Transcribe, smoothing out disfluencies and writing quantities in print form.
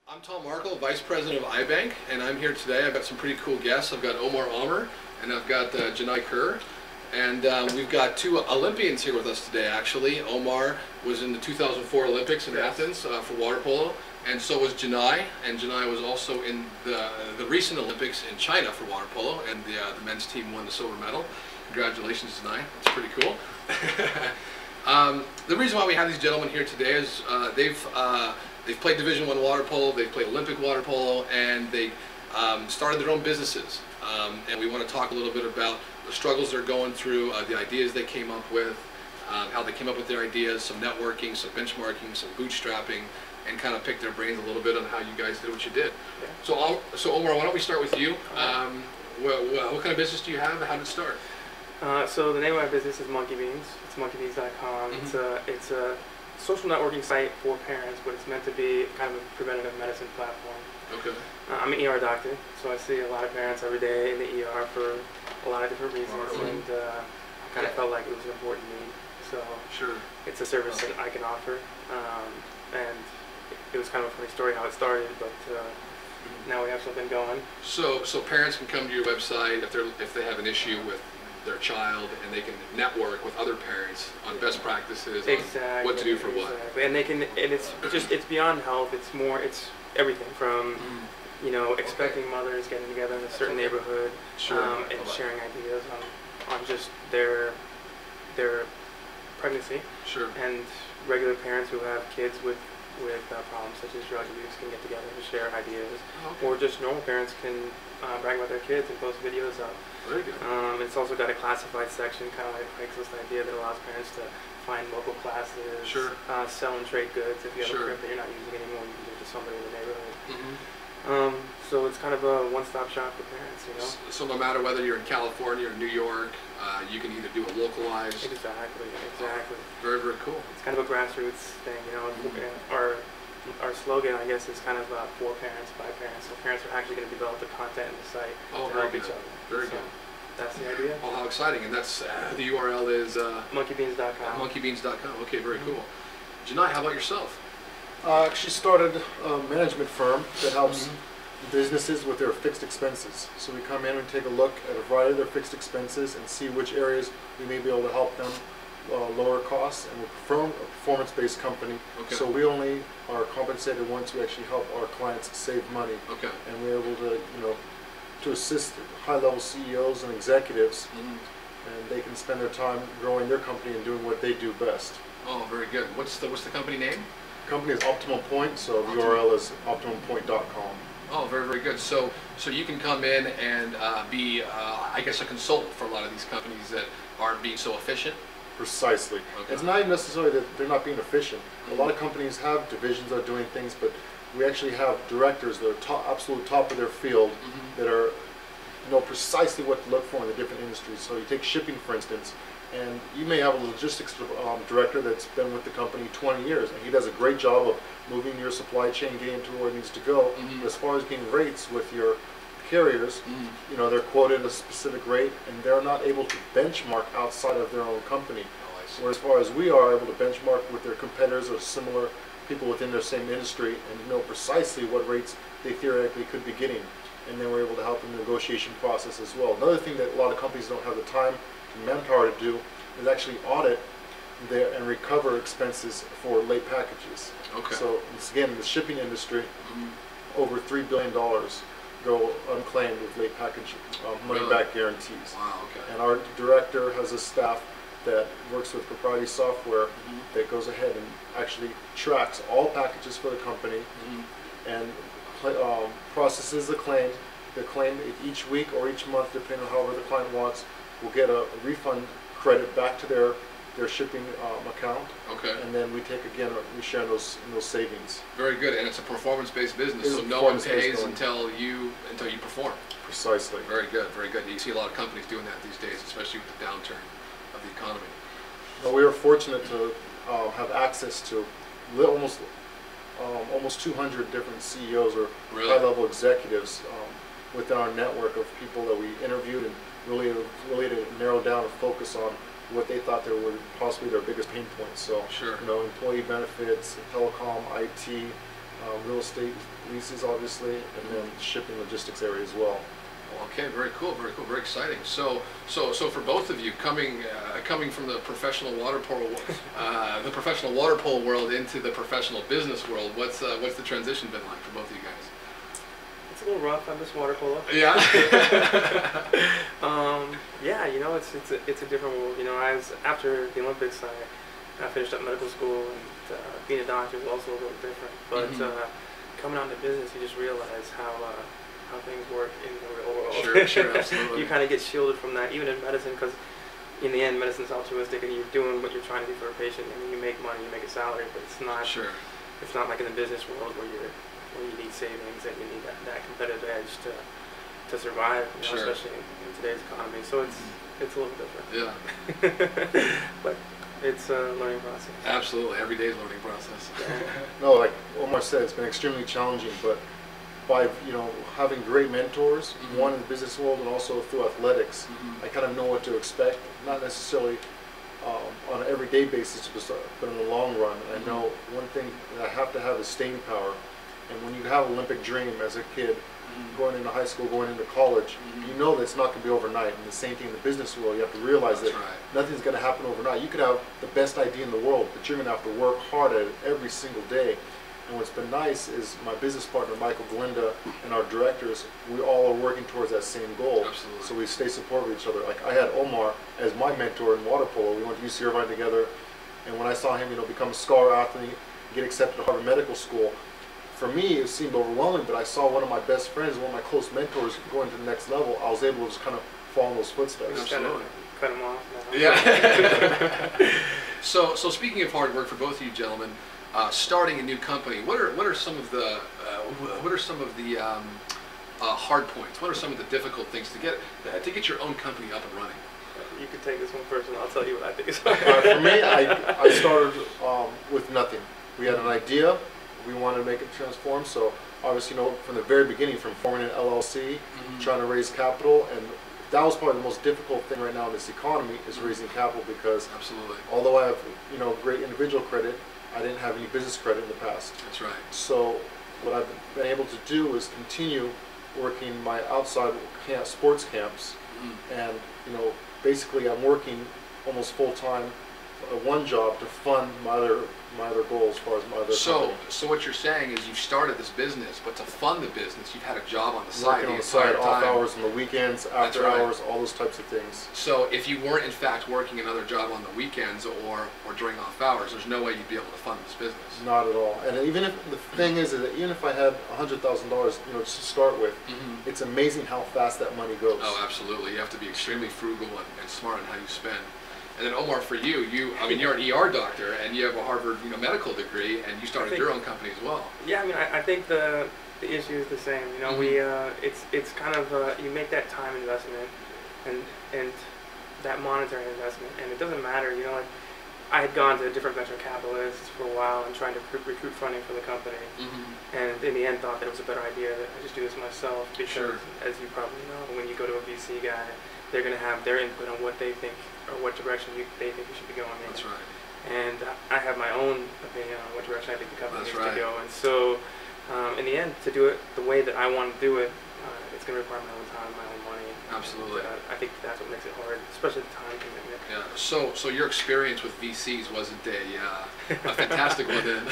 I'm Tom Markle, Vice President of iBank, and I'm here today. I've got some pretty cool guests. I've got Omar Amr, and I've got Janai Kerr. And we've got two Olympians here with us today, actually. Omar was in the 2004 Olympics in Athens for water polo, and so was Janai. And Janai was also in the recent Olympics in China for water polo, and the men's team won the silver medal. Congratulations, Janai. That's pretty cool. The reason why we have these gentlemen here today is they've played Division I water polo, they've played Olympic water polo, and they started their own businesses. And we want to talk a little bit about the struggles they're going through, the ideas they came up with, how they came up with their ideas, some networking, some benchmarking, some bootstrapping, and kind of pick their brains a little bit on how you guys did what you did. So Omar, why don't we start with you? What kind of business do you have? How did it start? So the name of my business is Monkey Beans. It's monkeybeans.com. It's a social networking site for parents, but it's meant to be kind of a preventative medicine platform. Okay. I'm an ER doctor, so I see a lot of parents every day in the ER for a lot of different reasons, and I kind of felt like it was an important need. So it's a service that I can offer, and it was kind of a funny story how it started, but now we have something going. So parents can come to your website if they have an issue with their child, and they can network with other parents on best practices, on what to do for what. And they can, and it's beyond health. It's everything from you know, expecting mothers getting together in a certain neighborhood and sharing ideas on just their pregnancy. And regular parents who have kids with problems such as drug abuse can get together to share ideas, or just normal parents can brag about their kids and post videos up. Very good. It's also got a classified section, kind of like a Craigslist idea, that allows parents to find local classes, sell and trade goods. If you have a crib that you're not using anymore, you can give it to somebody in the neighborhood. So it's kind of a one-stop shop for parents, you know. So no matter whether you're in California or New York, you can either do it localized. Exactly. Very, very cool. It's kind of a grassroots thing, you know. Our slogan, I guess, is kind of for parents, by parents. So parents are actually going to develop the content in the site to help each other. Very good. That's the idea. Oh, how exciting! And that's the URL is monkeybeans.com. Monkeybeans.com. Okay, very cool. Janai, how about yourself? I actually started a management firm that helps businesses with their fixed expenses. So we come in and take a look at a variety of their fixed expenses and see which areas we may be able to help them lower costs. And we're a performance-based company, so we only are compensated once we actually help our clients save money. And we're able to, you know, to assist high-level CEOs and executives, and they can spend their time growing their company and doing what they do best. Oh, very good. What's the company name? The company is Optimum Point, so the URL is optimumpoint.com. Oh, very, very good. So you can come in and be, I guess, a consultant for a lot of these companies that aren't being so efficient. Precisely. It's not even necessarily that they're not being efficient. A lot of companies have divisions that are doing things, but we actually have directors that are absolute top of their field that are know precisely what to look for in the different industries. So you take shipping, for instance, and you may have a logistics director that's been with the company 20 years, and he does a great job of moving your supply chain, getting to where it needs to go. But as far as getting rates with your carriers, you know, they're quoted a specific rate, and they're not able to benchmark outside of their own company. Whereas as far as we are able to benchmark with their competitors or similar people within their same industry and know precisely what rates they theoretically could be getting. And then we're able to help in the negotiation process as well. Another thing that a lot of companies don't have the time and manpower to do is actually audit and recover expenses for late packages. So again, in the shipping industry, over $3 billion go unclaimed with late package money-back guarantees. And our director has a staff that works with proprietary software that goes ahead and actually tracks all packages for the company and processes the claim. The claim each week or each month, depending on however the client wants, will get a refund credit back to their shipping account. And then we take we share in those savings. Very good, and it's a performance-based business, so no one pays until you perform. Precisely. Very good, very good. You see a lot of companies doing that these days, especially with the downturn of the economy. Well, we are fortunate to have access to almost 200 different CEOs or high-level executives within our network of people that we interviewed, and really to narrow down and focus on what they thought were possibly their biggest pain points. So, you know, employee benefits, telecom, IT, real estate leases, obviously, and then shipping logistics area as well. Okay, very cool, very exciting. So for both of you, coming from the professional water polo, world into the professional business world, what's the transition been like for both of you guys? It's a little rough. I miss water polo. Yeah. Yeah, you know, it's a different world. You know, after the Olympics, I finished up medical school, and being a doctor is also a little different. But coming out into business, you just realize how things work in the real world. Sure, absolutely. You kind of get shielded from that, even in medicine, because in the end, medicine's altruistic, and you're doing what you're trying to do for a patient, and you make money, you make a salary, but it's not. Sure. It's not like in the business world where you need savings and you need that competitive edge to survive, you know, especially in today's economy. So it's a little different. Yeah. But it's a learning process. Absolutely, every day is a learning process. No, like Omar said, it's been extremely challenging, but by having great mentors, one in the business world and also through athletics, I kind of know what to expect. Not necessarily on an everyday basis, but in the long run. And I know one thing that I have to have is staying power. And when you have an Olympic dream as a kid, going into high school, going into college, you know that it's not going to be overnight. And the same thing in the business world, you have to realize that nothing's going to happen overnight. You could have the best idea in the world, but you're going to have to work hard at it every single day. And what's been nice is my business partner, Michael, Glinda, and our directors, we all are working towards that same goal. Absolutely. So we stay supportive of each other. Like I had Omar as my mentor in water polo. We went to UC Irvine together. And when I saw him, become a SCAR athlete, get accepted to Harvard Medical School, for me, it seemed overwhelming, but I saw one of my best friends, one of my close mentors going to the next level. I was able to just kind of follow in those footsteps. Absolutely. Cut him off now. Yeah. So speaking of hard work for both of you gentlemen, starting a new company, what are some of the hard points? What are some of the difficult things to get your own company up and running? You can take this one first, and I'll tell you what I think is for me, I started with nothing. We had an idea. We wanted to make it transform. So obviously, from the very beginning, from forming an LLC, trying to raise capital, and that was probably the most difficult thing right now in this economy is raising capital, because although I have great individual credit, I didn't have any business credit in the past. That's right. So what I've been able to do is continue working my outside sports camps, and basically I'm working almost full time, one job to fund my other goals as far as my other company. So what you're saying is you started this business, but to fund the business, you've had a job on the side working on the side, off hours, on the weekends, after hours, all those types of things. So if you weren't in fact working another job on the weekends or during off hours, there's no way you'd be able to fund this business. Not at all. And even if the thing is that even if I had $100,000, just to start with, it's amazing how fast that money goes. Oh, absolutely. You have to be extremely frugal and smart on how you spend. And then Omar, for you're an ER doctor, and you have a Harvard medical degree, and you started your own company as well. Yeah, I think the issue is the same. It's kind of you make that time investment and that monetary investment, and it doesn't matter. Like I had gone to different venture capitalists for a while and trying to recruit funding for the company, and in the end thought that it was a better idea that I just do this myself, because as you probably know, when you go to a VC guy, they're going to have their input on what they think or what direction they think you should be going in. That's right. And I have my own opinion on what direction I think the company needs to go. And so, in the end, to do it the way that I want to do it, it's going to require my own time, my own money. Absolutely. And, I think that's what makes it hard, especially the time commitment. Yeah. So your experience with VCs wasn't a fantastic one then.